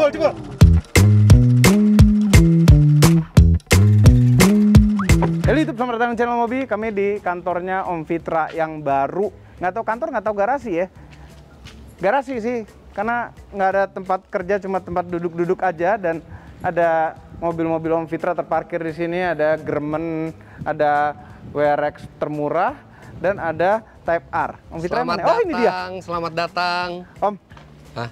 Jebol. Halo YouTube, selamat datang di channel Mobi. Kami di kantornya Om Fitra yang baru. Nggak tahu kantor, nggak tahu garasi ya. Garasi sih, karena nggak ada tempat kerja, cuma tempat duduk-duduk aja. Dan ada mobil-mobil Om Fitra terparkir di sini. Ada Grumman, ada WRX termurah, dan ada Type R. Om Fitra Selamat mana? Oh, ini dia. Selamat datang. Om, Hah?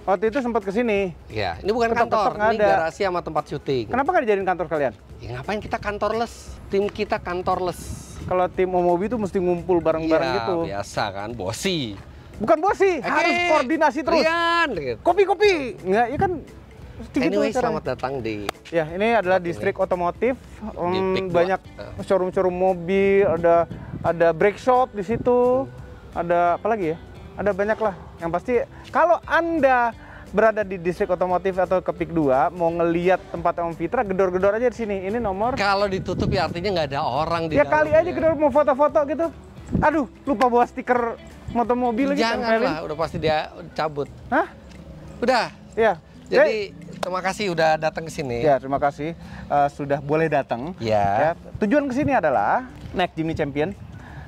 waktu itu sempat kesini. Ya, ini bukan Ketok-ketok kantor, nggak ini ada. garasi sama tempat syuting. Kenapa nggak dijadiin kantor kalian? Ya, ngapain kita kantorless? Tim kita kantorless. Kalau tim Omobi itu mesti ngumpul bareng-bareng Iya, gitu. biasa kan, bosi. Bukan bosi, harus koordinasi terus. Rian, gitu. Kopi. Nggak, ya kan mesti gitu Anyway, caranya. selamat datang di Ya, ini adalah distrik otomotif. Di Pik 2. Banyak showroom-showroom mobil, ada brake shop di situ. Ada apa lagi ya? Ada banyak lah. Yang pasti kalau Anda berada di distrik otomotif atau ke Pik 2, mau ngelihat tempat Om Fitra, gedor-gedor aja di sini. Ini nomor. Kalau ditutup ya artinya nggak ada orang di Ya kali aja dalamnya. gedor mau foto-foto gitu. Aduh, lupa bawa stiker motor mobil lagi. Janganlah, udah pasti dia cabut. Hah? Udah. Ya. Jadi terima kasih udah datang ke sini. Ya, terima kasih sudah boleh datang. Ya. Tujuan ke sini adalah naik Jimny Champion.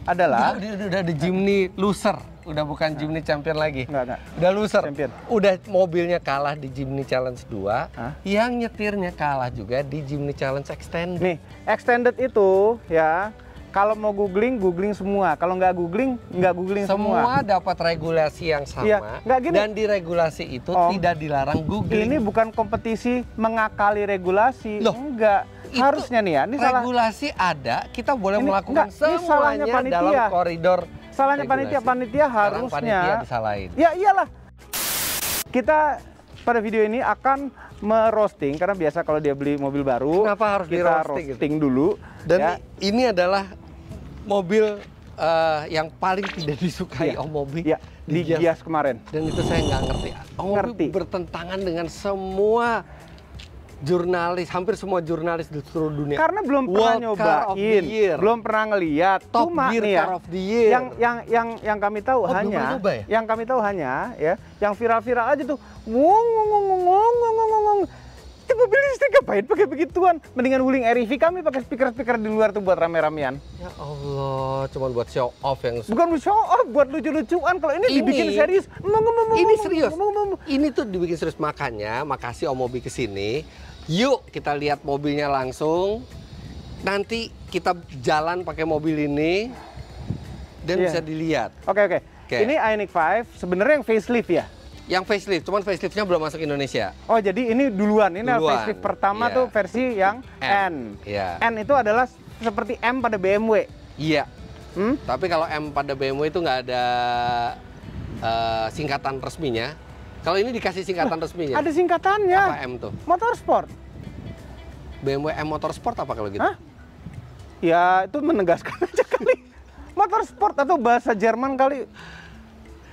Adalah Udah ada Jimny loser, udah bukan Jimny champion lagi. Enggak. Udah loser. Champion. Udah mobilnya kalah di Jimny Challenge 2, Hah? yang nyetirnya kalah juga di Jimny Challenge Extended. nih, extended itu ya, kalau mau googling semua. Kalau nggak googling semua. Semua dapat regulasi yang sama. Iya, nggak gini. Dan di regulasi itu Om, tidak dilarang googling. Ini bukan kompetisi mengakali regulasi. Loh, Enggak. itu Harusnya nih ya, ini salah. regulasi ada, kita boleh Ini melakukan enggak, ini salahnya semuanya panitia. dalam koridor Salahnya regulasi. panitia Sekarang harusnya. panitia disalahin. Ya iyalah. Kita pada video ini akan merosting karena biasa kalau dia beli mobil baru, Kenapa harus kita di-roasting roasting dulu. Dan ya. ini adalah mobil yang paling tidak disukai Iya. Om Mobi. Ya, di Gias kemarin. Dan itu saya nggak ngerti. Om Mobi Ngerti. bertentangan dengan semua jurnalis, hampir semua jurnalis di seluruh dunia. Karena belum pernah World Car of the nyobain, Year. belum pernah ngeliat. Top Cuma Gear nih ya, Car of the Year. yang kami tahu Oh, belum hanya, pernah nyoba ya? yang kami tahu hanya ya, yang viral-viral aja tuh, ngong. Itu mobil listrik ngapain pakai begituan? Mendingan wuling REV, kami pakai speaker-speaker di luar tuh buat rame-ramean. Ya Allah, cuma buat show off yang Bukan show off, buat lucu-lucuan. Kalau ini dibikin serius. Ini serius. Ini tuh dibikin serius, makanya makasih Om Mobi kesini. Yuk kita lihat mobilnya langsung. Nanti kita jalan pakai mobil ini dan Iya. bisa dilihat. Oke. Oke. Ini Ioniq 5 sebenarnya yang facelift ya. Yang facelift, cuman faceliftnya belum masuk Indonesia. Oh, jadi ini duluan. Ini Duluan, facelift pertama iya. tuh versi yang N. Iya. N itu adalah seperti M pada BMW. Iya. Hmm? Tapi kalau M pada BMW itu nggak ada singkatan resminya. Kalau ini dikasih singkatan resminya. Ada singkatannya. Apa M tuh? Motorsport. BMW M Motorsport apa kalau gitu? Hah? Ya, itu menegaskan aja kali. Motorsport atau bahasa Jerman kali.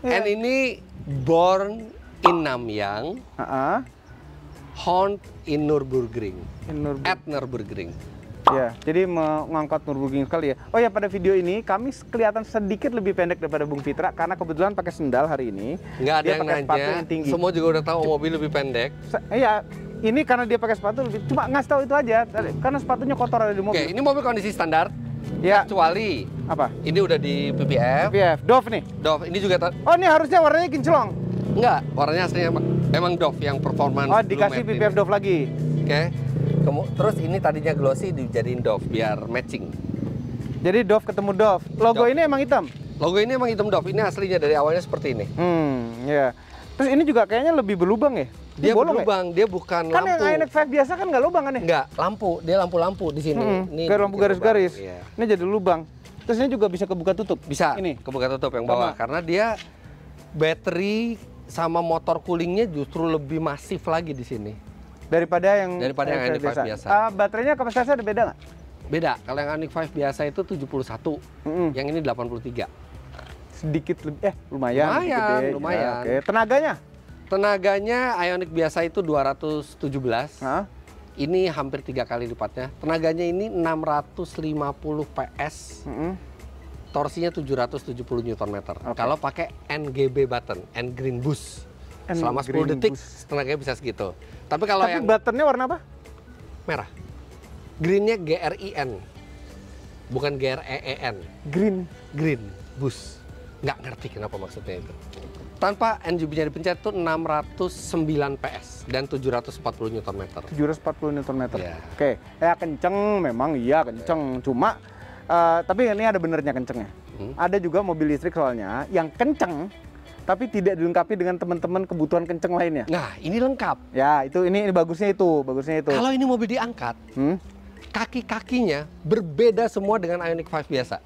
N ini born in Namyang, Heeh. honed in Nürburgring. Nürburgring. At Nürburgring. Ya, jadi mengangkat Nürburgring sekali ya. Oh ya, pada video ini kami kelihatan sedikit lebih pendek daripada Bung Fitra karena kebetulan pakai sendal hari ini. Nggak ada Dia yang pakai sepatu nanya. yang tinggi. Semua juga udah tahu mobil lebih pendek. Iya, ini karena dia pakai sepatu lebih. Cuma ngasih tahu itu aja, karena sepatunya kotor ada di Oke, mobil. ini mobil kondisi standar. Ya, Kecuali apa? ini udah di PPF. PF, Dove nih. Dove, ini juga Oh, ini harusnya warnanya kinclong. enggak, warnanya aslinya emang Dove yang performance. Oh, Blue dikasih Matte PPF ini. Dove lagi. Oke. Terus ini tadinya glossy dijadiin Dove biar matching. Jadi Dove ketemu Dove. Logo Dove. ini emang hitam. Logo ini emang hitam Dove. Ini aslinya dari awalnya seperti ini. Ya. Terus ini juga kayaknya lebih berlubang ya? Ini Dia bolong berlubang, dia bukan ya? Kan lampu. yang Ioniq 5 biasa kan nggak lubang kan ya? Enggak, lampu. Dia lampu-lampu di sini. Ini Kayak lampu bikin garis-garis. lubang. Iya. Ini jadi lubang. Terus ini juga bisa kebuka tutup. Bisa. Ini. Kebuka tutup yang bawah Sama. karena dia battery sama motor coolingnya justru lebih masif lagi di sini. Daripada yang Ioniq 5 biasa. Baterainya kapasitasnya ada beda nggak? Beda. Kalau yang Ioniq 5 biasa itu 71. Yang ini 83. Sedikit lebih, lumayan. Lumayan, gede. lumayan. Ya, oke. Tenaganya? Tenaganya Ioniq biasa itu 217. Hah? Ini hampir 3 kali lipatnya. Tenaganya ini 650 PS. Torsinya 770 Nm. Oke. Kalau pakai NGB button, N Green Boost. Selama 10 detik tenaganya bisa segitu. Tapi kalau Tapi yang buttonnya warna apa? merah, greennya GRIN, bukan GREEN. Green boost. Nggak ngerti kenapa maksudnya itu. Tanpa NGB-nya dipencet tuh 609 PS dan 740 Nm. 740 Nm. Iya. Oke, ya kenceng memang, iya kenceng. Cuma tapi ini ada benernya kencengnya. Ada juga mobil listrik soalnya yang kenceng tapi tidak dilengkapi dengan teman-teman kebutuhan kenceng lainnya. Nah, ini lengkap. Ya, ini bagusnya itu, Kalau ini mobil diangkat, kaki-kakinya berbeda semua dengan Ioniq 5 biasa.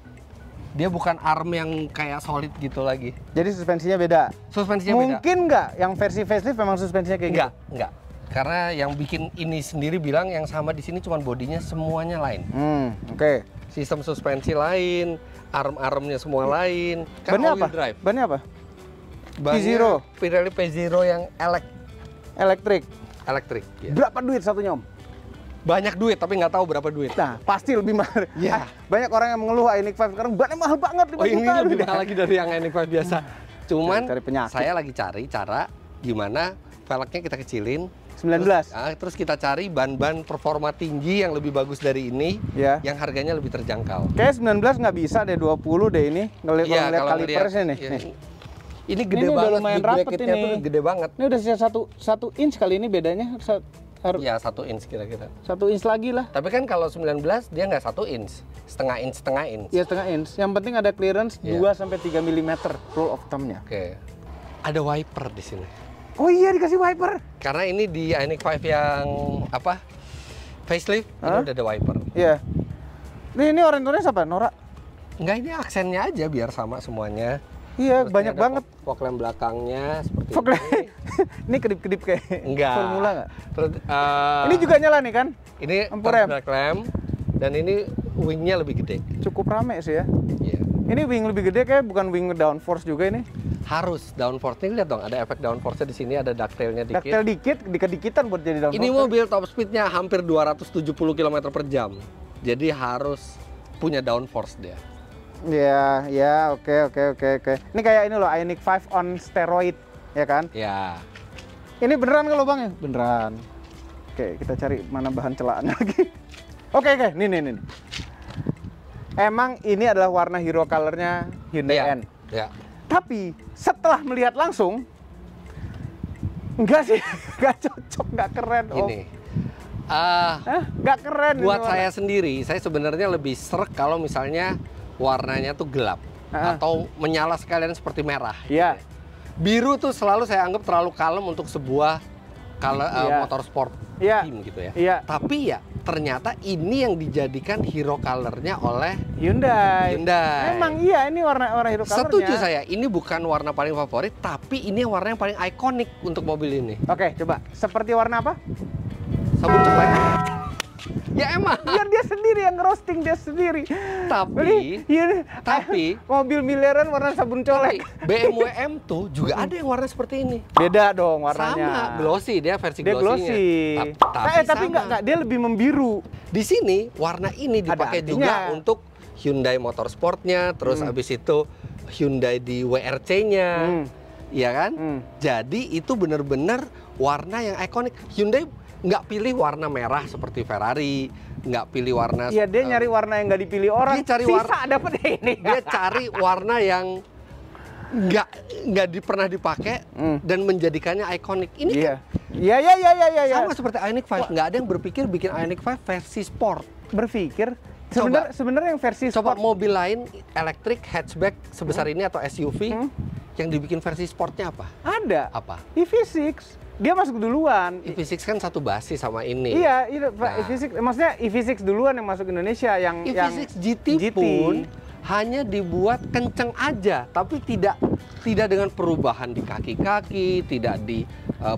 Dia bukan arm yang kayak solid gitu lagi. Jadi suspensinya beda. Suspensinya beda. Mungkin nggak yang versi facelift memang suspensinya kayak gitu? Enggak. Karena yang bikin ini sendiri bilang yang sama di sini cuma bodinya semuanya lain. Oke. Sistem suspensi lain, arm-armnya semua lain. Kan Bannya all-wheel apa? drive. Bannya apa? Bannya P0. Pirelli P0 yang Elektrik. elektrik. Ya. Berapa duit satunya, Om? Banyak duit tapi nggak tahu berapa duit. Nah, pasti lebih mahal. Iya. Banyak orang yang mengeluh Ioniq 5 sekarang bannya mahal banget. 5 Oh, ini juta. lebih mahal lagi dari yang Ioniq 5 biasa. Cuman Cari penyakit. saya lagi cari cara gimana velgnya kita kecilin. 19. Terus kita cari ban-ban performa tinggi yang lebih bagus dari ini, Ya. yang harganya lebih terjangkau. Kayak 19 nggak bisa deh, 20 deh ini. Kalau Iya, ngeliat kalau kalipersnya nih. iya. Nih. Ini gede Ini udah banget, lumayan big rapet bracketnya ini. tuh gede banget. Ini udah sisa 1 inch kali ini bedanya. Iya, 1 inch kira-kira. 1 inch lagi lah. Tapi kan kalau 19 dia nggak 1 inch, setengah inch. Ya setengah inch. Yang penting ada clearance Iya. 2-3 mm rule of thumb-nya. Oke. Ada wiper di sini. Oh iya, dikasih wiper. Karena ini di Ioniq 5 yang apa? Facelift, ini udah ada wiper. Iya. Ini orang-orangnya siapa? Nora? Enggak, ini aksennya aja biar sama semuanya. Iya, Terus banyak ini ada banget. fog lamp belakangnya seperti Fog lamp. ini. Ini kedip-kedip kayak Enggak. formula nggak? Terus, Ini juga nyala nih kan? ini lampu torch rem. black lamp dan ini wingnya lebih gede. Cukup rame sih ya. Iya. Ini wing lebih gede kayak bukan wing downforce juga ini. Harus downforce. Ini lihat dong, ada efek downforce-nya di sini, ada ducktail-nya dikit. Daktel dikit, dikit-dikitan buat jadi downforce. Ini mobil top speed-nya hampir 270 km per jam. Jadi harus punya downforce dia. Ya, oke. Ini kayak ini loh, Ioniq 5 on steroid, ya kan? Ya. Ini beneran kalau Bang ya? Beneran. Oke, kita cari mana bahan celaan lagi. Oke, nih. Emang ini adalah warna hero color-nya Hyundai N. Ya. Tapi setelah melihat langsung, enggak sih, enggak cocok, enggak keren. Ini. Enggak keren. Buat ini saya sendiri, saya sebenarnya lebih srek kalau misalnya warnanya tuh gelap atau menyala sekalian seperti merah. Iya. Gitu ya. Biru tuh selalu saya anggap terlalu kalem untuk sebuah motorsport team gitu ya. Iya. Tapi ya ternyata ini yang dijadikan hero color-nya oleh Hyundai. Hyundai. Emang iya, ini warna hero color-nya. Setuju saya, ini bukan warna paling favorit, tapi ini warna yang paling ikonik untuk mobil ini. Oke, coba. Seperti warna apa? Sabun coklat. Ya emang. Biar dia sendiri yang roasting dia sendiri. Tapi mobil miliaran warna sabun colek. BMW M2 juga ada yang warna seperti ini. Beda dong warnanya. Sama, glossy, dia versi Dia glossy-nya. glossy. Tapi enggak, dia lebih membiru. Di sini warna ini dipakai juga untuk Hyundai Motorsport-nya, terus habis itu Hyundai di WRC-nya. Iya kan? Jadi itu benar-benar warna yang ikonik. Hyundai nggak pilih warna merah seperti Ferrari, nggak pilih warna. Iya, dia nyari warna yang nggak dipilih orang. Dia cari sisa dapat ini. Dia cari warna yang nggak pernah dipakai dan menjadikannya ikonik. Ini kan Iya. sama seperti Ioniq 5. Nggak ada yang berpikir bikin Ioniq 5 versi sport. Berpikir Coba. sebenarnya yang versi Coba sport. mobil lain elektrik hatchback sebesar ini atau SUV yang dibikin versi sportnya apa? Ada. Apa? EV6. Dia masuk duluan. EV6 kan satu basis sama ini. Iya, itu EV6. Maksudnya EV6 duluan yang masuk Indonesia, yang EV6 GT pun hanya dibuat kenceng aja, tapi tidak dengan perubahan di kaki-kaki, tidak di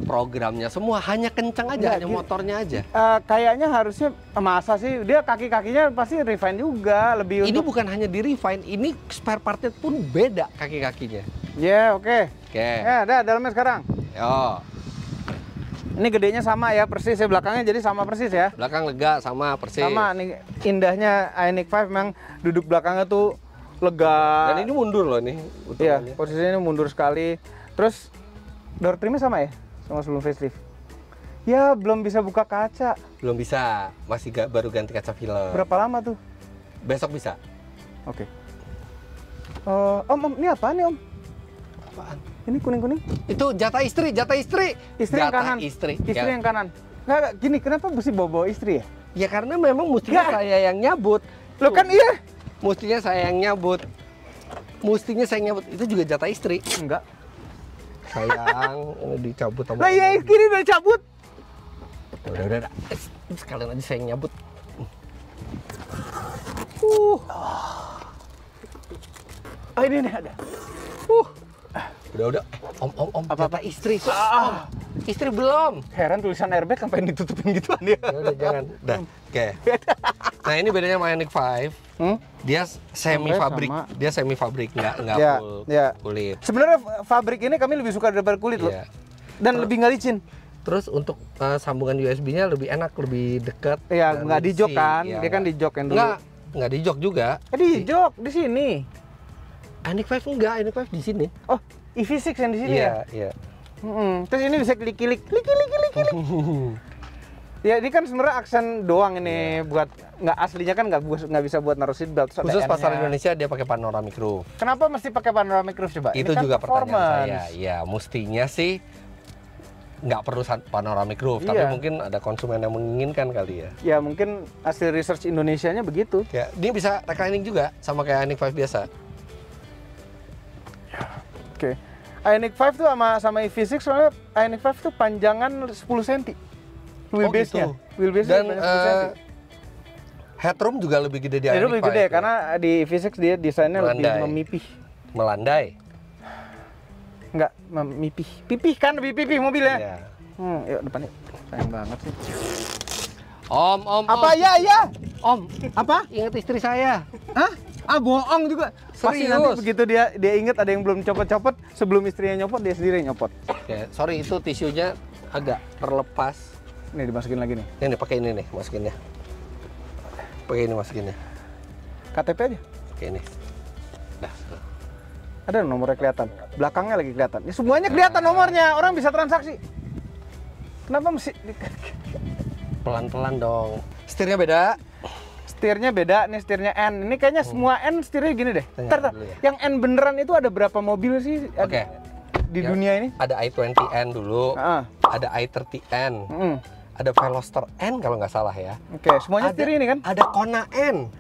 programnya semua, hanya kenceng aja, hanya motornya aja. Kayaknya harusnya masa sih dia kaki-kakinya pasti refine juga lebih. Ini bukan hanya di refine, ini spare partnya pun beda kaki-kakinya. Ya, oke. Ya, ada dalamnya sekarang. Yo. Ini gedenya sama ya, persis ya, belakangnya jadi sama persis ya. Belakang lega sama persis. Sama nih, indahnya Ioniq 5 memang duduk belakangnya tuh lega. Dan ini mundur loh nih. Iya, posisinya ini mundur sekali. Terus Door trimnya sama ya? Sama sebelum facelift? Ya, belum bisa buka kaca. Belum bisa, masih baru ganti kaca film. Berapa lama tuh? Besok bisa. Oke. Om, ini apa nih Om? Apaan? Ini kuning-kuning? Itu jatah istri, jatah istri. Istri yang Jatah kanan. Istri. Istri Ya. yang kanan. Nggak, gini, kenapa mesti bawa-bawa istri ya? Ya karena memang mestinya Nggak. saya yang nyabut. Lo kan iya. Mestinya saya yang nyabut. Mestinya saya nyabut. Itu juga jatah istri. Enggak. Sayang, ini dicabut sama. Lah iya, kiri udah cabut. Udah. Sekalian aja saya yang nyabut. Oh, ini nih ada. Udah. Om. Apa-apa? Jatah istri. Istri belum. Heran tulisan airbag sampai ditutupin gituan dia. Ya udah jangan. Dah. Oke. Nah, ini bedanya sama Ioniq 5. Dia semi fabrik. sama. Dia semi fabrik, nggak Ya, full ya. kulit. Sebenarnya fabrik ini kami lebih suka daripada kulit loh. Iya. Dan lebih nggak licin. Terus untuk sambungan USB-nya lebih enak, lebih dekat. Iya, dan nggak di jok bersih. kan? Iya, Dia kan di jok yang dulu. Nggak di jok juga. Di jok di sini. Ioniq 5 enggak, Ioniq 5 di sini. Oh, EV6 yang di sini ya? Iya. Terus ini bisa klik-klik. Ya ini kan sebenarnya aksen doang ini buat nggak aslinya kan nggak bisa buat naruh seatbelt. Terus ada Khusus pasar N-nya. Indonesia dia pakai panoramic roof. Kenapa mesti pakai panoramic roof coba? Itu Ini kan juga pertanyaan performance. saya. Ya, mestinya sih nggak perlu panoramic roof, tapi Iya. mungkin ada konsumen yang menginginkan kali ya. Ya mungkin hasil research Indonesianya begitu. Ya, dia bisa reclining juga sama kayak Ioniq 5 biasa. Oke. Ioniq 5 tuh sama EV6 soalnya Ioniq 5 tuh panjangan 10 cm. Wheelbase-nya. gitu. Wheelbase-nya Dan panjang 10 cm. headroom juga lebih gede di Itu Ioniq 5. lebih gede ya. karena di EV6 dia desainnya lebih Melandai. memipih. Melandai. Enggak, memipih. Pipih kan lebih pipih mobilnya. Iya. Yuk depan yuk. Sayang banget sih. Om. Apa ya? Om, Apa? ingat istri saya. Hah? Bohong juga. Pasti Serius? nanti begitu dia inget ada yang belum copot-copot, sebelum istrinya nyopot dia sendiri yang nyopot. Oke, sorry itu tisunya agak terlepas. Nih dimasukin lagi nih. Ini pakai ini nih, masukinnya. Pakai ini masukinnya. KTP aja. Pakai ini. Dah. Ada nomornya kelihatan. Belakangnya lagi kelihatan. Ya, semuanya kelihatan nomornya. Orang bisa transaksi. Kenapa mesti Pelan-pelan dong. Setirnya beda. setirnya beda nih, setirnya N. Ini kayaknya semua N setirnya gini deh. Tanya Ntar, dulu ya. yang N beneran itu ada berapa mobil sih Oke. di Ya, dunia ini? Ada i20N dulu. Ah. Ada i30N. Ada Veloster N kalau nggak salah ya. Oke, semuanya setir ini kan? Ada Kona N.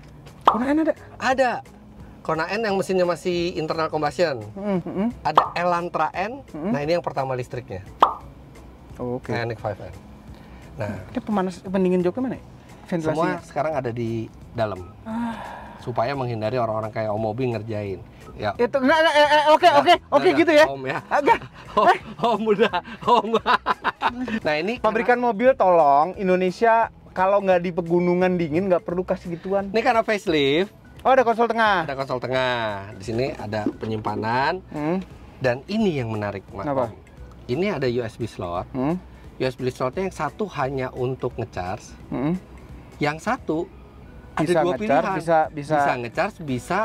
Kona N ada? Ada. Kona N yang mesinnya masih internal combustion. Ada Elantra N. Nah, ini yang pertama listriknya. Oke. Ioniq 5N. Nah, Ini pemanas pendingin joknya mana ya? semua Ventilasinya? sekarang ada di dalam. Supaya menghindari orang-orang kayak Om Mobi ngerjain. Ya. Itu oke Udah, gitu ya. Om ya. Agak. Om udah, Om. Nah, ini Pabrikan mobil tolong Indonesia kalau nggak di pegunungan dingin nggak perlu kasih gituan. ini karena facelift, Oh ada konsol tengah. ada konsol tengah. Di sini ada penyimpanan dan ini yang menarik, Mas. Apa? Om. Ini ada USB slot. Hmm? USB slotnya yang satu hanya untuk ngecharge, Hmm? yang satu Bisa ada dua ngecharge, pilihan. bisa ngecharge,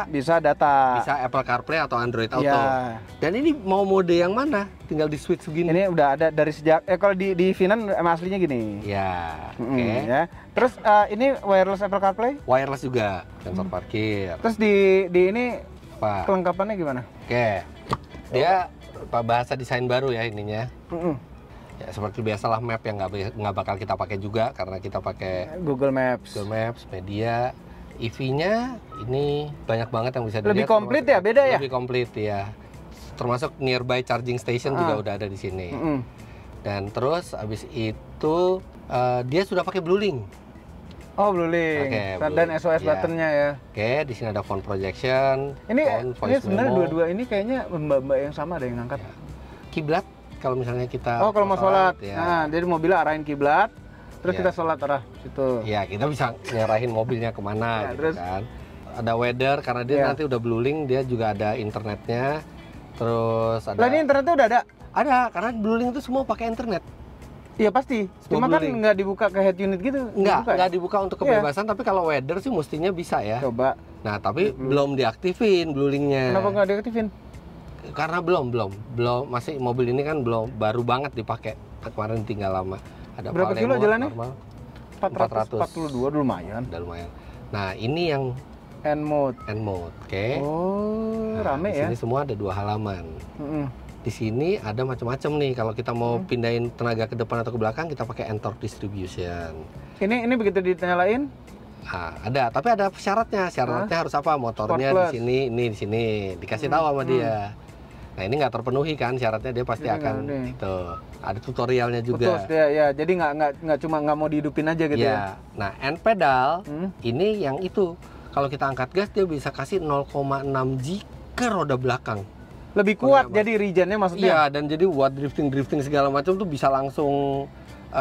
bisa data. bisa Apple CarPlay atau Android Auto. Ya. Dan ini mau mode yang mana? Tinggal di switch begini. Ini udah ada dari sejak kalau di Vinan emang aslinya gini. Ya, oke. Ya. Terus ini wireless Apple CarPlay. Wireless juga, sensor parkir. Terus di ini Apa? kelengkapannya gimana? Oke. Dia bahasa desain baru ya ininya. Ya seperti biasalah map yang nggak bakal kita pakai juga karena kita pakai Google Maps. Google Maps, media. EV-nya ini banyak banget yang bisa dilihat. Lebih komplit ya, beda ya? Lebih komplit ya. Termasuk nearby charging station juga udah ada di sini. Dan terus abis itu dia sudah pakai BlueLink. Oh, BlueLink. Oke, Dan BlueLink, SOS ya. buttonnya ya. Oke, di sini ada phone projection. Ini voice sebenarnya memo. dua-dua ini kayaknya mbak-mbak yang sama ada yang ngangkat. Ya. Kiblat kalau misalnya kita Oh, kalau mau sholat. ya. Nah, jadi mobilnya arahin kiblat, terus Ya. kita sholat arah situ. Ya, kita bisa nyerahin mobilnya kemana Ya, gitu terus? kan. Ada weather karena dia Ya. nanti udah BlueLink, dia juga ada internetnya. Terus ada Lah ini internetnya udah ada? ada karena BlueLink itu semua pakai internet. Iya pasti. Semua Cuma kan BlueLink. nggak dibuka ke head unit gitu. Dibuka ya? Nggak dibuka untuk Iya. kebebasan, tapi kalau weather sih mestinya bisa ya. Coba. Nah, tapi belum diaktifin BlueLink-nya. Kenapa nggak diaktifin? Karena belum masih mobil ini kan belum baru banget dipakai. Kemarin tinggal lama. Ada berapa kilo jalannya? Normal. 442 lumayan. Udah lumayan. Nah, ini yang N mode. oke. Oh, Nah, rame di ya. sini semua ada 2 halaman. Di sini ada macam-macam nih. Kalau kita mau pindahin tenaga ke depan atau ke belakang, kita pakai N-Torque distribution. Ini begitu dinyalain? Nah, ada, tapi ada syaratnya. Syaratnya harus apa? Motornya di sini, ini di sini. Dikasih tahu sama dia. Nah, ini nggak terpenuhi kan syaratnya, dia pasti akan itu. Ada tutorialnya juga. Putus ya. Jadi nggak cuma nggak mau dihidupin aja gitu ya. Nah, N pedal ini yang itu. Kalau kita angkat gas dia bisa kasih 0,6 G ke roda belakang. Lebih kuat jadi regennya maksudnya? Iya, dan jadi buat drifting segala macam tuh bisa langsung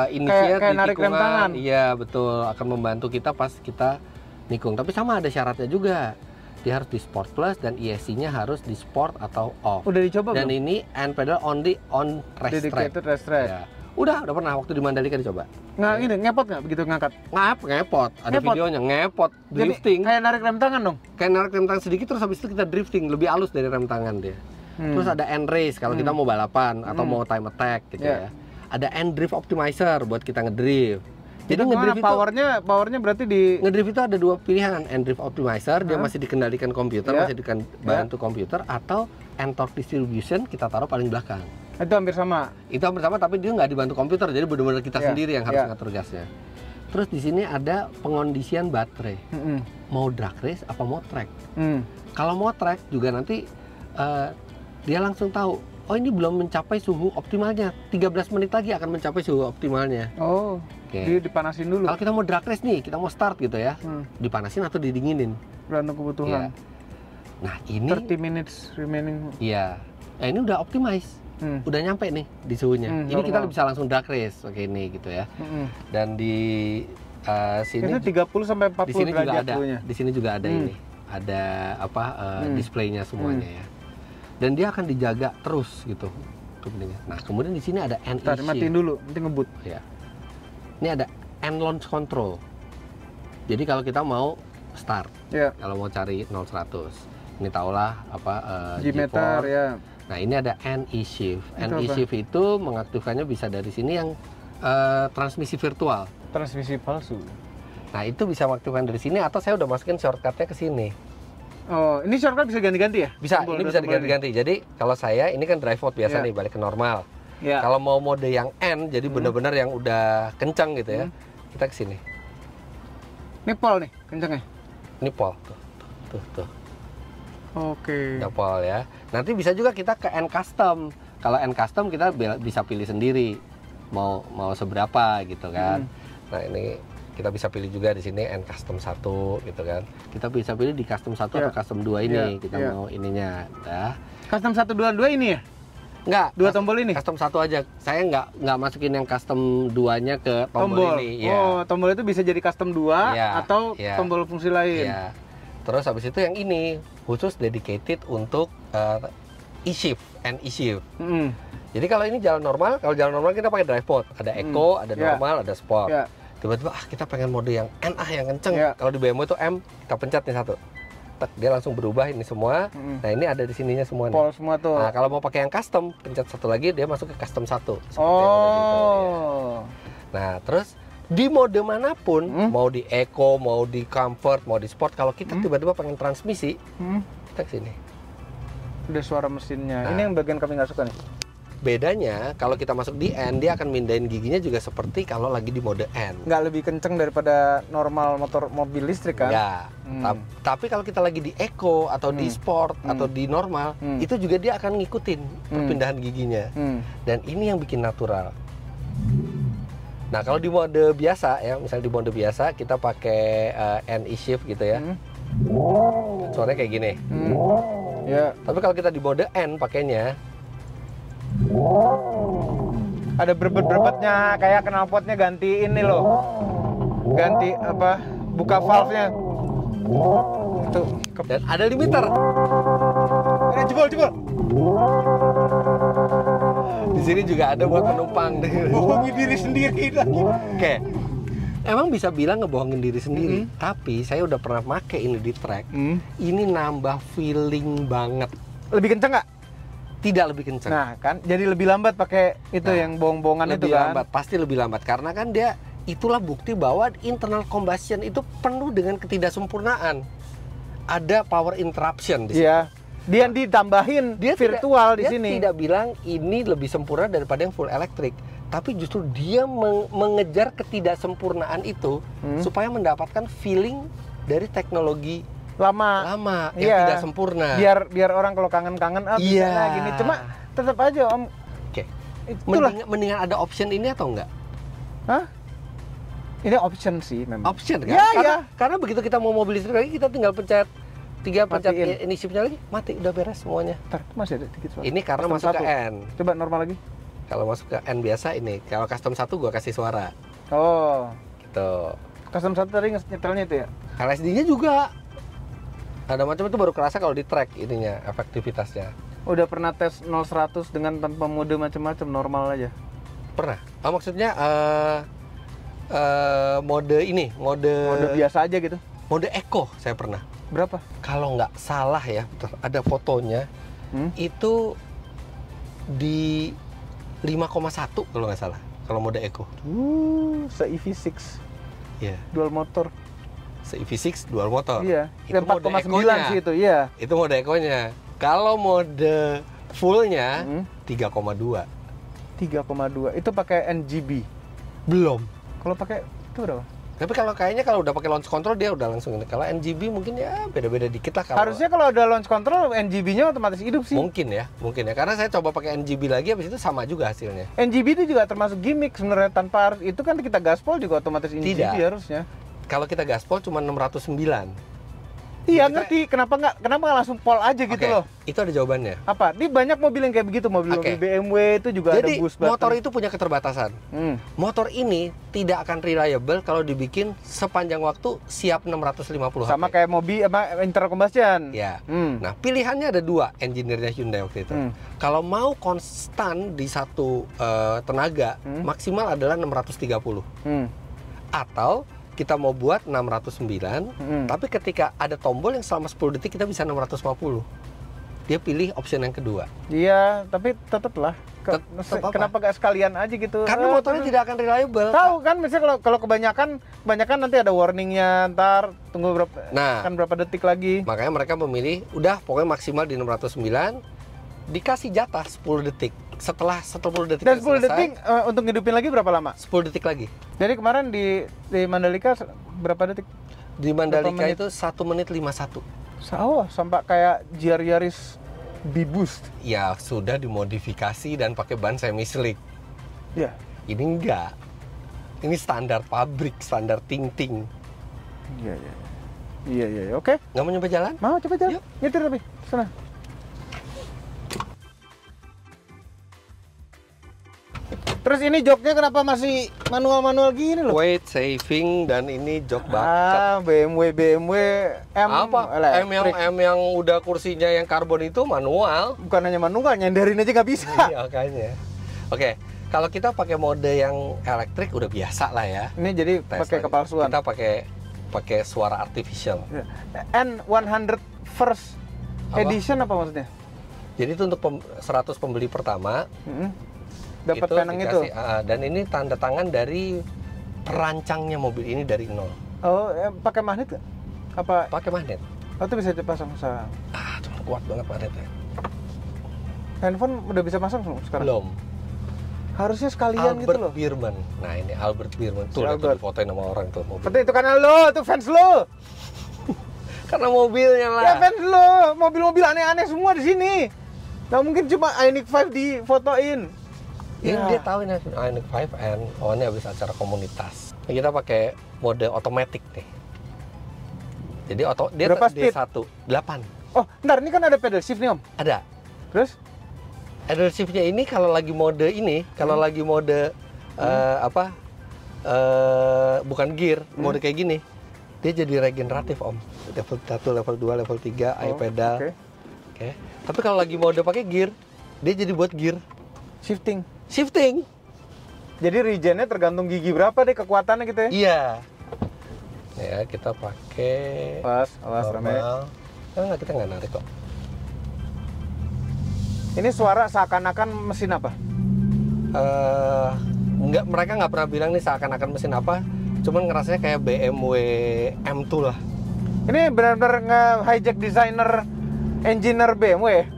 inisiat kayak di narik rem tangan. Iya, betul. Akan membantu kita pas kita nikung. Tapi sama ada syaratnya juga. Dia harus di Sport Plus dan ESC-nya harus di Sport atau off. Udah dicoba dan belum? ini N pedal only on race track. Dedicated race track. Ya. Udah pernah waktu di Mandalika dicoba. Ini ngepot nggak begitu ngangkat? Ngepot. Ada Ngepot. videonya, ngepot, drifting. Jadi, kayak narik rem tangan dong? Kayak narik rem tangan sedikit terus habis itu kita drifting, lebih halus dari rem tangan dia. Terus ada N race kalau kita mau balapan atau mau time attack gitu ya. Ada N drift optimizer buat kita ngedrift. Jadi ngedrift itu powernya berarti di ngedrift itu ada 2 pilihan, N drift optimizer dia masih dikendalikan komputer, masih dibantu komputer, atau N-Torque distribution kita taruh paling belakang. Itu hampir sama. Itu hampir sama tapi dia nggak dibantu komputer, jadi benar-benar kita sendiri yang harus ngatur gasnya. Terus di sini ada pengondisian baterai. Mau drag race apa mau track. Kalau mau track juga nanti dia langsung tahu, oh ini belum mencapai suhu optimalnya. 13 menit lagi akan mencapai suhu optimalnya. Oh, dia dipanasin dulu. Kalau kita mau drag race nih, kita mau start gitu ya, dipanasin atau didinginin. Tergantung kebutuhan. Nah ini 30 minutes remaining. Iya. Nah ini udah optimize. Udah nyampe nih di suhunya. Ini normal. kita bisa langsung drag race kayak ini gitu ya. Dan di sini itu 30 sampai 40 di sini juga derajat ada. suhunya. Di sini juga ada ini. Ada apa displaynya semuanya ya. Dan dia akan dijaga terus gitu. Nah, kemudian di sini ada N Tadi matiin dulu, nanti ngebut. Ya. Ini ada N launch control. Jadi kalau kita mau start, kalau mau cari 0-100, ini tahulah apa G-meter ya. Nah, ini ada N e-shift. N e-shift itu mengaktifkannya bisa dari sini yang transmisi virtual. Transmisi palsu. Nah, itu bisa mengaktifkan dari sini atau saya udah masukin shortcutnya ke sini. Oh, ini shortcut bisa ganti-ganti ya? Bisa, ini bisa diganti-ganti. Jadi kalau saya ini kan drive mode biasa nih, balik ke normal. Kalau mau mode yang N, jadi benar-benar yang udah kencang gitu ya, kita ke sini. Ini pol nih, kencangnya? Ini pol, tuh. Oke. Udah pol ya. Nanti bisa juga kita ke N custom. Kalau N custom kita bisa pilih sendiri mau seberapa gitu kan. Nah ini kita bisa pilih juga di sini N custom 1 gitu kan. Kita bisa pilih di custom 1 atau custom 2 ini. Kita mau ininya. Nah. Custom 1, 2 ini ya? Enggak. 2 tombol ini? Custom 1 aja. Saya nggak masukin yang custom 2-nya ke tombol ini. Oh, tombol itu bisa jadi custom 2 atau tombol fungsi lain. Iya. Terus habis itu yang ini khusus dedicated untuk e-shift, N e-shift. Jadi kalau ini jalan normal, kalau jalan normal kita pakai drive mode. Ada eco, ada normal, ada sport. Tiba-tiba kita pengen mode yang N yang kenceng. Kalau di BMW itu M, kita pencet nih 1. Tek, dia langsung berubah ini semua. Nah, ini ada di sininya semua nih. Pol semua tuh. Nah, kalau mau pakai yang custom, pencet 1 lagi dia masuk ke custom 1. Oh. Ya. Nah, terus di mode manapun, mau di eco, mau di comfort, mau di sport, kalau kita tiba-tiba pengen transmisi, kita ke sini. Udah suara mesinnya. Ini yang bagian kami nggak suka nih. Bedanya kalau kita masuk di N, dia akan mindahin giginya juga seperti kalau lagi di mode N. Nggak lebih kenceng daripada normal mobil listrik kan? Ya. Tapi kalau kita lagi di eco atau di sport atau di normal, itu juga dia akan ngikutin perpindahan giginya. Dan ini yang bikin natural. Nah, kalau di mode biasa ya, misalnya di mode biasa kita pakai N e-shift gitu ya. Suaranya kayak gini. Ya. Tapi kalau kita di mode N pakainya, ada berbet-berbetnya, kayak knalpotnya ganti ini loh. Ganti apa? Buka valve-nya. Tuh. Dan ada limiter. Ini jebol. Di sini juga ada buat penumpang. Bohongin diri sendiri lagi. Oke. Emang bisa bilang ngebohongin diri sendiri, tapi saya udah pernah pakai ini di track. Ini nambah feeling banget. Lebih kenceng nggak? tidak lebih kencang. Nah, kan jadi lebih lambat pakai itu yang bohong-bohongan itu lebih kan. lambat, pasti lebih lambat karena kan dia itulah bukti bahwa internal combustion itu penuh dengan ketidaksempurnaan. Ada power interruption di sini. Iya. Dia ditambahin virtual di sini. Dia tidak bilang ini lebih sempurna daripada yang full elektrik, tapi justru dia mengejar ketidaksempurnaan itu supaya mendapatkan feeling dari teknologi lama yang tidak sempurna. Biar orang kalau kangen-kangen bisa gini. Cuma tetap aja Om. Oke. Mendingan ada option ini atau enggak? Hah? Ini option sih memang. Option kan? Karena begitu kita mau mobil listrik lagi kita tinggal pencet ini shiftnya lagi, mati, udah beres semuanya. Ntar, masih ada dikit suara. Ini karena custom masuk 1. ke N. Coba normal lagi. Kalau masuk ke N biasa ini, kalau custom 1 gua kasih suara. Oh. Gitu. Custom 1 tadi nyetelnya itu ya? LSD-nya juga. Ada macam itu baru kerasa kalau di track ininya, efektivitasnya. Udah pernah tes 0-100 dengan tanpa mode macam-macam, normal aja? Pernah. Oh, maksudnya mode biasa aja gitu? Mode Eco saya pernah. Berapa? Kalau nggak salah ya, ada fotonya, itu di 5,1 kalau nggak salah, kalau mode Eco. Se-EV6. Iya. Dual motor. Se-EV6 dual motor. Iya. Itu 4,9 sih itu, iya. Itu mode Eco-nya. Kalau mode full-nya 3,2. 3,2. Itu pakai NGB. Belum. Kalau pakai itu berapa? Tapi kalau udah pakai launch control dia udah langsung ini. Kalau NGB mungkin ya beda-beda dikit lah. Harusnya kalau ada launch control NGB-nya otomatis hidup sih. Mungkin ya. Karena saya coba pakai NGB lagi, habis itu sama juga hasilnya. NGB itu juga termasuk gimmick sebenarnya, tanpa itu kan kita gaspol juga otomatis NGB harusnya. Kalau kita gaspol cuma 609. Iya, ngerti. Kenapa nggak langsung pol aja gitu loh? Itu ada jawabannya. Apa? Di banyak mobil yang kayak begitu, mobil BMW itu juga jadi, ada boost button. Motor itu punya keterbatasan. Motor ini tidak akan reliable kalau dibikin sepanjang waktu siap 650 Sama kayak mobil internal combustion. Ya. Nah, pilihannya ada dua, engineer-nya Hyundai waktu itu. Kalau mau konstan di satu tenaga, maksimal adalah 630. Atau kita mau buat 609, tapi ketika ada tombol yang selama 10 detik kita bisa 650. Dia pilih option yang kedua. Iya, tapi tetaplah. Kenapa gak sekalian aja gitu? Karena motornya tidak akan reliable. Tahu kan, misalnya kalau kebanyakan nanti ada warningnya, ntar tunggu berapa detik lagi. Makanya mereka memilih, udah pokoknya maksimal di 609, dikasih jatah 10 detik. Setelah 10 detik dan 10 detik untuk ngidupin lagi berapa lama? 10 detik lagi. Jadi kemarin di Mandalika berapa detik? Di Mandalika itu 1 menit 51. Oh, sampai kayak GR Yaris B-Boost. Ya, sudah dimodifikasi dan pakai ban semi slick. Ya. Ini enggak. Ini standar pabrik, standar ting-ting. Iya. Oke. Nggak mau nyoba jalan? Mau, coba jalan. Yuk. Nyetir tapi. Sana. Terus ini joknya kenapa masih manual-manual gini loh? Weight saving dan ini jok bucket. BMW M. Apa? M yang udah kursinya yang karbon itu manual. Bukan hanya manual, nyandarin aja nggak bisa. Iya, makanya. Oke, kalau kita pakai mode yang elektrik udah biasa lah ya. Ini jadi pakai kepalsuan. Kita pakai suara artificial. N100 First Edition apa maksudnya? Jadi itu untuk 100 pembeli pertama. Dapat peneng itu. Dan ini tanda tangan dari perancangnya mobil ini dari nol. Oh, pakai magnet nggak? Apa? Pakai magnet. Oh, itu bisa dipasang sama. Cuma kuat banget magnetnya. Handphone udah bisa pasang sekarang? Belum. Harusnya sekalian Albert gitu loh. Bierman. Nah, ini Albert Bierman. Tuh, lihat fotoin sama orang tuh mobil. Berarti itu karena lo, itu fans lo. Karena mobilnya lah. Ya fans lo, mobil-mobil aneh-aneh semua di sini. Nggak mungkin cuma Ioniq 5 difotoin. Ini dia tahu ini Ioniq 5N. Oh, ini habis acara komunitas. Ini kita pakai mode otomatis nih. Jadi dia berapa speed? 8. Oh, bentar, ini kan ada pedal shift nih Om. Ada. Terus? Pedal shiftnya ini kalau lagi mode ini, kalau lagi mode bukan gear, mode kayak gini, dia jadi regeneratif Om. Level 1, level 2, level 3, pedal. Oke. Tapi kalau lagi mode pakai gear, dia jadi buat gear. Shifting. Jadi regennya tergantung gigi berapa deh kekuatannya gitu ya? Iya. Ya, kita pakai awas rame. Enggak, kita nggak narik kok. Ini suara seakan-akan mesin apa? Enggak, mereka nggak pernah bilang nih seakan-akan mesin apa, cuman ngerasanya kayak BMW M2 lah. Ini benar-benar nge-hijack designer engineer BMW.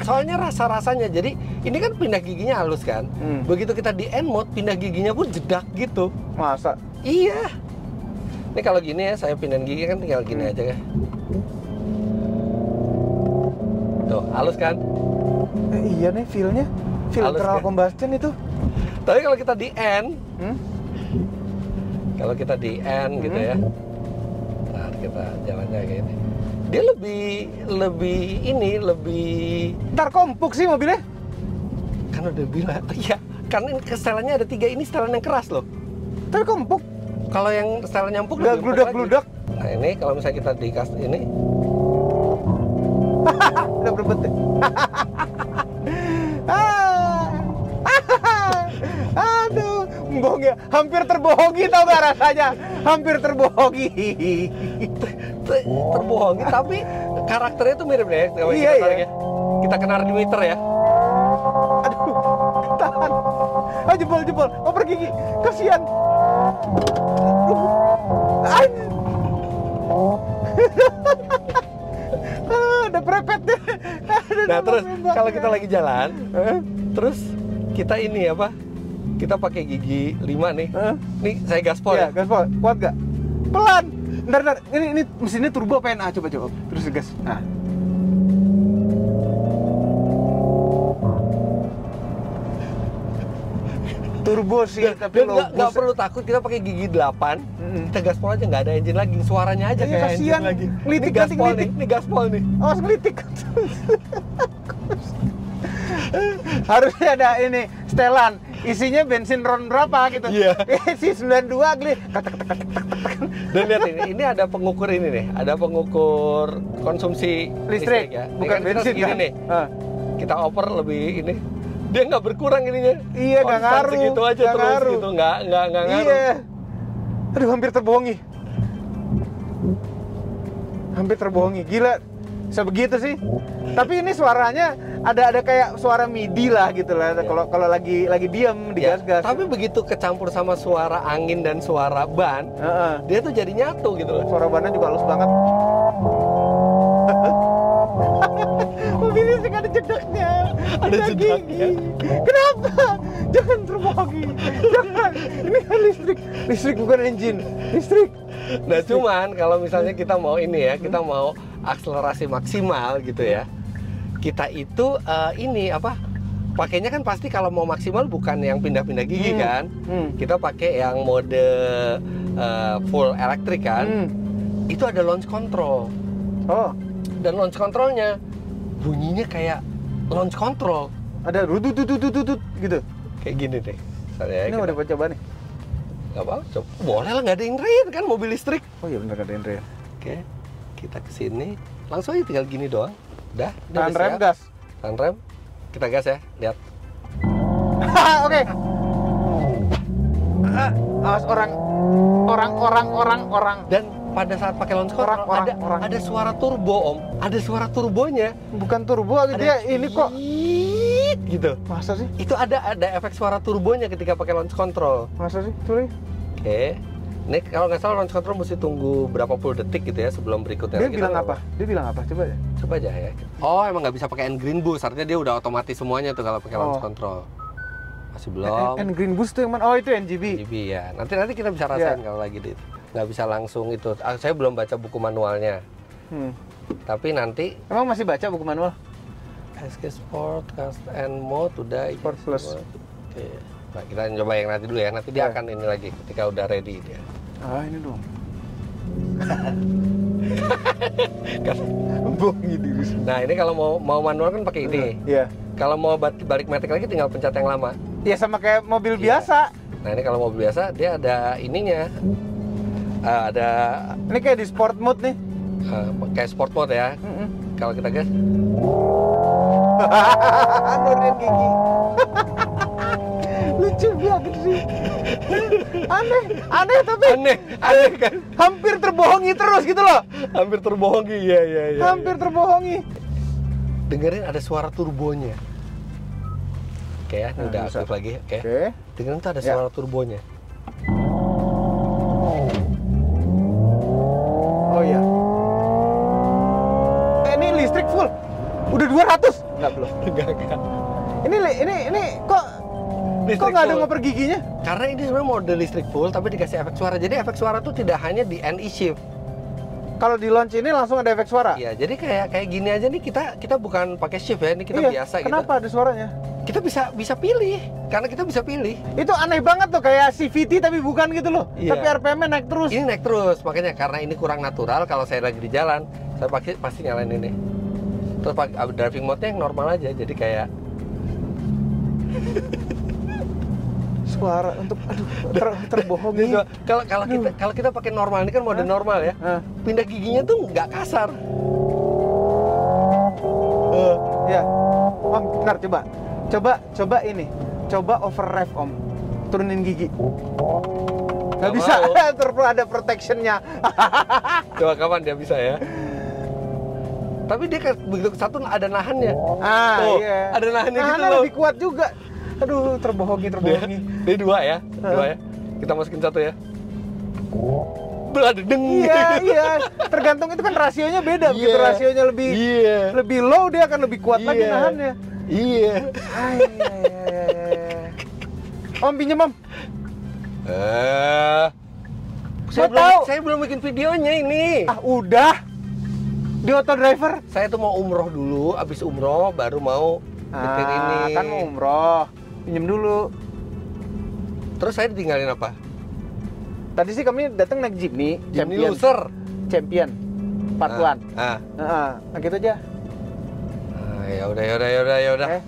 Soalnya rasa-rasanya, jadi ini kan pindah giginya halus kan. Begitu kita di N mode, pindah giginya pun jedak gitu. Masa? Iya. Ini kalau gini ya, saya pindahin gigi kan tinggal gini aja ya. Tuh, halus kan? Iya nih feel-nya. Feel internal combustion itu. Tapi kalau kita di N, kalau kita di N gitu ya. Nah, kita jalannya kayak ini. Dia lebih Ntar kompuk sih mobilnya. kan udah bilang, iya. Kan setelannya ada 3, ini setelan yang keras loh. Tapi kompuk. Kalau yang setelan empuk Nggak gludak-gludak. Nah ini kalau misalnya kita dikasih ini, udah berbet deh. Aduh, bohong ya. Hampir terbohongi tau gak rasanya? Hampir terbohongi. Terbohongi, tapi karakternya tuh mirip deh. Iya, iya. Kita kena limiter ya. Aduh, tahan. Oh, jebol. Oh, pergi. Kasihan. Udah prepet deh. Nah terus kalau kita lagi jalan, terus kita ini apa? Kita pakai gigi 5 nih. Nih saya gaspol ya. Gaspol. Kuat gak? Pelan. Bentar. Ini mesinnya turbo PNA. Coba. Terus gas. Nah. Turbo sih, tapi nggak perlu takut, kita pakai gigi 8, kita gaspol aja, nggak ada engine lagi, suaranya aja kayak engine lagi. Ngelitik, Ini gaspol nih. Awas ngelitik. Harusnya ada ini setelan, isinya bensin ron berapa gitu. Iya. Isi 92 geli. Dan lihat ini ada pengukur ini nih, ada pengukur konsumsi listrik ya. Bukan kan bensin kita kan? nih. Kita oper lebih ini. Dia nggak berkurang ininya. Iya, nggak ngaruh. Segitu aja Gak terus ngaruh. gitu, nggak ngaruh. Iya. Aduh, hampir terbohongi. Gila, sebegitu sih. Tapi ini suaranya ada kayak suara MIDI lah gitu lah. Kalau lagi diam di gas-gas. Tapi begitu kecampur sama suara angin dan suara ban, dia tuh jadi nyatu gitu loh. Suara bannya juga halus banget. Mobil ini nggak ada jedaknya. Ada jedaknya. Kenapa? Jangan terbohongi. Jangan. Ini kan listrik bukan engine. Listrik. Nah cuman kalau misalnya kita mau ini ya, kita mau akselerasi maksimal gitu ya, kita itu ini apa? Pakainya kan pasti kalau mau maksimal bukan yang pindah-pindah gigi kan? Kita pakai yang mode full elektrik kan? Itu ada launch control. Oh. Dan launch controlnya bunyinya kayak launch control. Ada rutut gitu. Kayak gini deh. Ini udah coba nih. Gak apa-apa, coba. Boleh lah, nggak ada rain kan mobil listrik. Oh iya bener, nggak ada rain. Oke, kita kesini, langsung aja tinggal gini doang. Udah Tahan rem, gas. Tahan rem, kita gas ya, lihat. Oke. Awas orang. Dan pada saat pakai launch control ada suara turbo om, ada suara turbonya. Bukan turbo, dia ini kok gitu. Masa sih? Itu ada efek suara turbonya ketika pakai launch control. Masa sih? Tuh. Oke. Ini kalau nggak salah launch control mesti tunggu berapa puluh detik gitu ya sebelum berikutnya. Dia bilang apa? Coba ya. Coba aja ya. Oh, emang nggak bisa pakai N-Green Boost, artinya dia udah otomatis semuanya tuh kalau pakai launch control. Masih belum. N-Green Boost tuh yang mana? Oh, itu NGB. NGB ya. Nanti kita bisa rasain kalau lagi di itu. Nggak bisa langsung itu. Saya belum baca buku manualnya. Tapi nanti. Emang masih baca buku manual? SK Sport, Cast and Mode udah. Sport Plus. Oke. Nah, kita coba yang nanti dulu ya. Nanti dia akan ini lagi ketika udah ready dia. Ini dong. Bohongi diri. Nah, ini kalau mau manual kan pakai ini. Iya. Kalau mau balik matic lagi tinggal pencet yang lama. Iya, sama kayak mobil biasa. Nah, ini kalau mobil biasa dia ada ininya. Ada ini kayak di sport mode nih. Kayak sport mode ya. Kalau kita gas. Nurin gigi. Lucu banget sih. Aneh tapi aneh kan. Hampir terbohongi terus gitu loh. Hampir terbohongi, iya. Hampir terbohongi. dengerin ada suara turbonya. Oke ya, ini udah bisa. aktif lagi. Oke. Oke. Dengerin tuh ada Ya. suara turbonya. Oh iya. Ini listrik full. Udah 200? Enggak, belum. Enggak. Ini kok Listrik nggak ada full. ngoper giginya? Karena ini sebenarnya mode listrik full tapi dikasih efek suara. Jadi efek suara tuh tidak hanya di NE shift. Kalau di launch ini langsung ada efek suara? Iya, jadi kayak gini aja nih kita bukan pakai shift ya, ini kita Iya, biasa gitu. kenapa ada suaranya? Kita bisa pilih, karena kita bisa pilih. Itu aneh banget tuh, kayak CVT tapi bukan gitu loh. Iya. Tapi RPM-nya naik terus. Ini naik terus, makanya karena ini kurang natural. Kalau saya lagi di jalan, saya pasti nyalain ini. Terus driving mode-nya yang normal aja, jadi kayak Suara untuk terbohongi. Kalau kita pakai normal, ini kan mode normal ya. Pindah giginya tuh nggak kasar. Ya. Om, bentar coba ini. Coba over rev Om. Turunin gigi. Nggak bisa. Terus ada protection-nya. Coba kapan dia bisa ya? Tapi dia begitu satu ada nahannya. Tuh, Iya. ada nahannya gitu Nahannya loh. lebih kuat juga. Aduh, terbohongi. Dia dua ya. Kita masukin satu ya. Beladeng. Iya. Tergantung itu kan rasionya beda. Begitu Iya. rasionya lebih low, dia akan lebih kuat lagi nahannya. Iya. Om, pinjem Om. Saya tahu. belum bikin videonya ini. Udah. Di auto driver. Saya tuh mau umroh dulu, abis umroh baru mau bikin ini. Kan mau umroh. Pinjem dulu. Terus saya ditinggalin apa? Tadi sih kami datang naik Jimny Loser. Champion. Part 1. Nah, gitu aja. Ya udah. Eh.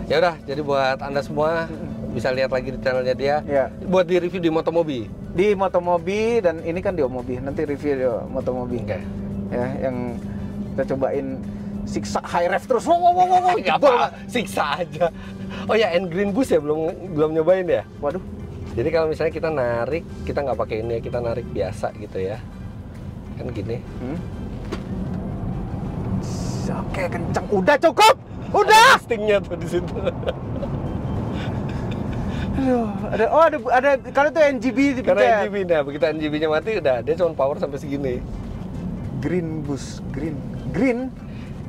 Ya udah, jadi buat Anda semua bisa lihat lagi di channelnya dia. Ya. Buat di review di Motomobi. Di Motomobi, dan ini kan di Omobi. Nanti review di Motomobi. Oke. Ya, yang kita cobain siksa high rev terus. Wow. Nggak apa, siksa aja. Oh ya, Green Boost ya belum nyobain ya. Waduh. Jadi kalau misalnya kita narik, kita nggak pakai ini, kita narik biasa gitu ya. Kan gini. Oke, kencang. Udah cukup. Udah. Stingnya tuh di situ. Aduh, ada kalau itu NGB dipencet. Karena NGB, nah begitu NGB-nya mati udah dia cuma power sampai segini. Green Boost, green.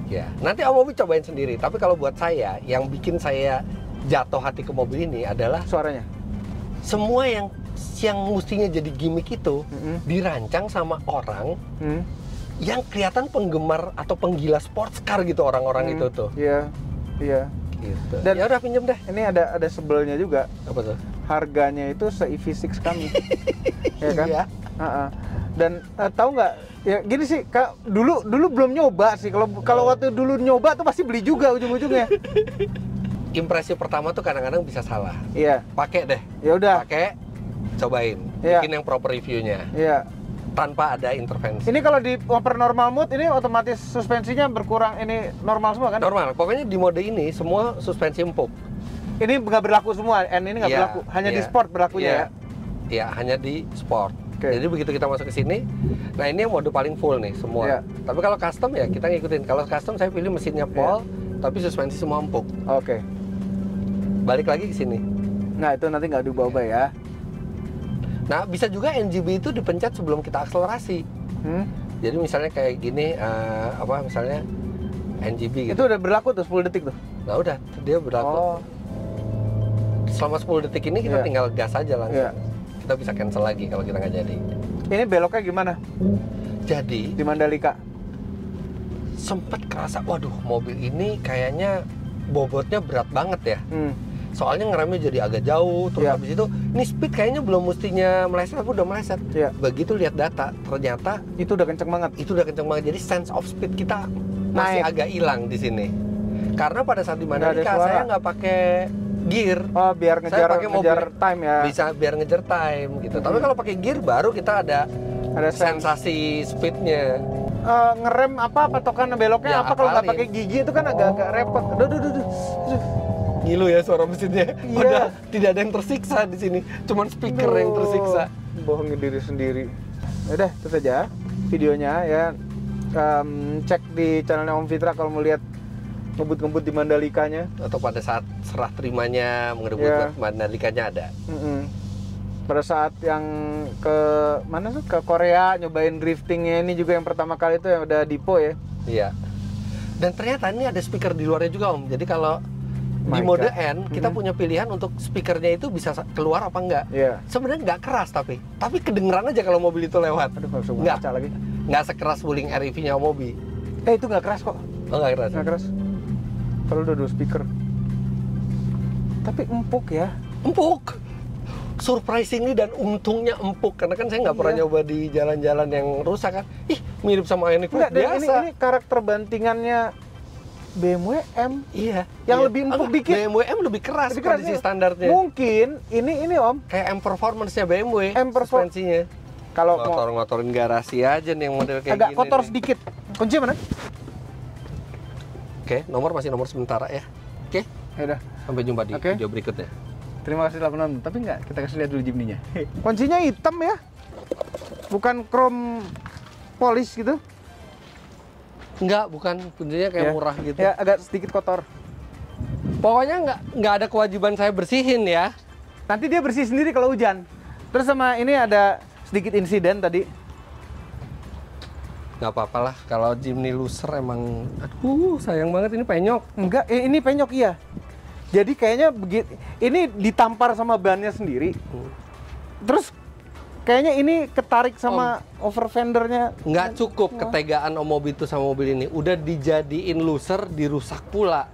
Ya, nanti Om Mobi cobain sendiri. Tapi kalau buat saya, yang bikin saya jatuh hati ke mobil ini adalah Suaranya. semua yang mestinya jadi gimmick itu dirancang sama orang yang kelihatan penggemar atau penggila sports car gitu orang-orang itu tuh. Iya. Gitu. Dan Ya udah pinjem deh. ini ada sebelnya juga. Apa tuh? Harganya itu se-EV6 kami. Ya kan? Iya. Dan tahu nggak? Ya gini sih, dulu belum nyoba sih. Kalau waktu dulu nyoba tuh pasti beli juga ujung-ujungnya. Impresi pertama tuh kadang-kadang bisa salah. Iya. Pakai deh. Ya udah. Pakai, cobain. Iya. Bikin yang proper reviewnya. Iya. Tanpa ada intervensi. Ini kalau di over normal mode ini otomatis suspensinya berkurang, ini normal semua kan? Normal. Pokoknya di mode ini semua suspensi empuk. Ini nggak berlaku semua, ini nggak Iya, berlaku. Hanya di iya. sport berlakunya Iya. ya? Iya, hanya di sport. Oke. Jadi begitu kita masuk ke sini, nah ini yang mode paling full nih semua. Iya. Tapi kalau custom ya kita ngikutin. Kalau custom saya pilih mesinnya Pol, tapi suspensi semua empuk. Oke. Balik lagi ke sini. Nah itu nanti nggak diubah-ubah ya? Nah bisa juga NGB itu dipencet sebelum kita akselerasi. Jadi misalnya kayak gini, misalnya NGB gitu. Itu udah berlaku tuh 10 detik tuh? Nah udah, dia berlaku. Selama 10 detik ini kita tinggal gas aja langsung. Iya. Kita bisa cancel lagi kalau kita nggak jadi. Ini beloknya gimana? Jadi Di Mandalika? sempet kerasa, waduh mobil ini kayaknya bobotnya berat banget ya. Soalnya ngeremnya jadi agak jauh, terus habis itu ini speed kayaknya belum mestinya meleset, tapi udah meleset. Begitu lihat data, ternyata itu udah kenceng banget. Itu udah kenceng banget. Jadi sense of speed kita masih agak hilang di sini. Karena pada saat di Mandalika saya nggak pakai gear. Oh, biar ngejar time ya. Bisa biar ngejar time gitu. Tapi kalau pakai gear baru kita ada sensasi speednya. Ngerem patokan beloknya apa kalau nggak pakai gigi itu kan agak repot. Aduh. Ngilu ya suara mesinnya. Iya. Udah tidak ada yang tersiksa di sini. Cuman speaker yang tersiksa. Bohongi diri sendiri. Udah, itu saja videonya ya. Cek di channelnya Om Fitra kalau mau lihat ngebut-ngebut di Mandalikanya. Atau pada saat serah terimanya mengebut Iya. Mandalikanya ada. Pada saat yang ke mana tuh, ke Korea nyobain driftingnya ini juga yang pertama kali itu yang udah Dipo ya. Iya. Dan ternyata ini ada speaker di luarnya juga Om. Jadi kalau di My mode God. N kita punya pilihan untuk speakernya itu bisa keluar apa enggak. Iya. Sebenarnya nggak keras tapi kedengeran aja kalau mobil itu lewat. Aduh, nggak bisa Nggak. ngaca lagi. Nggak sekeras Wuling REV-nya Omobi. Itu nggak keras kok. Oh nggak keras. Nggak keras. Kalau udah 2 speaker. Tapi empuk ya. Empuk. Surprisingly dan untungnya empuk karena kan saya nggak pernah Iya. nyoba di jalan-jalan yang rusak kan. Ih, mirip sama Ioniq 5 Enggak, dan biasa. ini karakter bantingannya BMW M. Iya. Yang iya. lebih empuk Enggak, dikit. BMW M lebih keras, Lebih keras, kondisi iya. standarnya. Mungkin ini Om. Kayak M Performance-nya BMW, M Perform- suspensinya. Kalau mau Ngotor-ngotorin garasi aja nih yang model kayak agak gini. kotor nih. sedikit. Kunci mana? Oke, masih nomor sementara ya. Oke, Ya udah. sampai jumpa di Oke. video berikutnya. Terima kasih telah menonton. Tapi enggak, kita kasih lihat dulu Jimny-nya. Kuncinya hitam ya. Bukan chrome polish gitu. Enggak, bukan. Kuncinya kayak Ya. murah gitu. Ya, agak sedikit kotor. Pokoknya nggak ada kewajiban saya bersihin ya. Nanti dia bersih sendiri kalau hujan. Terus sama ini ada sedikit insiden tadi. Nggak apa-apa lah. Kalau Jimny Loser emang, aduh sayang banget ini penyok. Enggak, ini penyok iya. Jadi kayaknya ini ditampar sama bannya sendiri. Terus kayaknya ini ketarik sama over fendernya. Nggak cukup ketegaan Omobi itu sama mobil ini. Udah dijadiin loser, dirusak pula.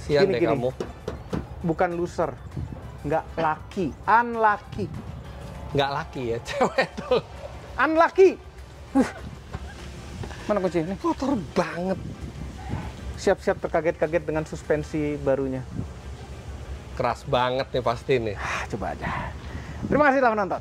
Sian deh Gini. kamu. Bukan loser. Nggak lucky, unlucky. Nggak laki ya cewek tuh. Unlucky. Mana kunci ini? Kotor banget. Siap-siap terkaget-kaget dengan suspensi barunya. Keras banget nih pasti nih. Coba aja. Terima kasih telah menonton.